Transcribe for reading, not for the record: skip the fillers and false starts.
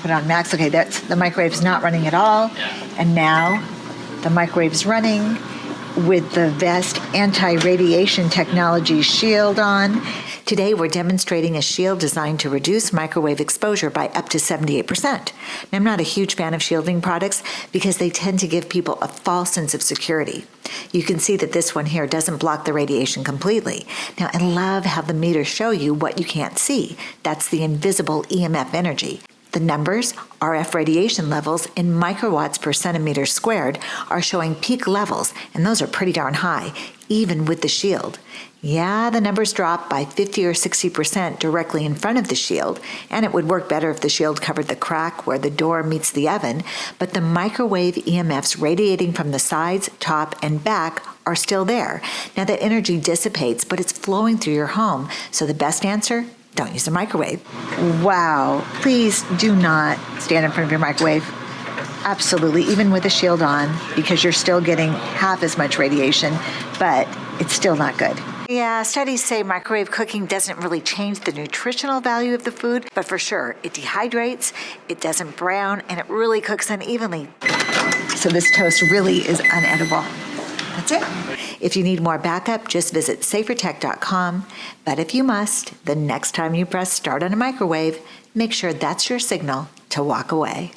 put it on max. Okay, the microwave's not running at all. And now the microwave's running with the Vest anti-radiation technology shield on. Today, we're demonstrating a shield designed to reduce microwave exposure by up to 78%. Now, I'm not a huge fan of shielding products because they tend to give people a false sense of security. You can see that this one here doesn't block the radiation completely. Now, I love how the meters show you what you can't see. That's the invisible EMF energy. The numbers, RF radiation levels in microwatts per centimeter squared, are showing peak levels, and those are pretty darn high, even with the shield. Yeah, the numbers drop by 50 or 60% directly in front of the shield, and it would work better if the shield covered the crack where the door meets the oven, but the microwave EMFs radiating from the sides, top, and back are still there. Now, that energy dissipates, but it's flowing through your home, so the best answer? Don't use a microwave. Wow. Please do not stand in front of your microwave. Absolutely, even with a shield on, because you're still getting half as much radiation, but it's still not good. Yeah, studies say microwave cooking doesn't really change the nutritional value of the food, but for sure, it dehydrates, it doesn't brown, and it really cooks unevenly. So this toast really is unedible. That's it. If you need more backup, just visit safertech.com. But if you must, the next time you press start on a microwave, make sure that's your signal to walk away.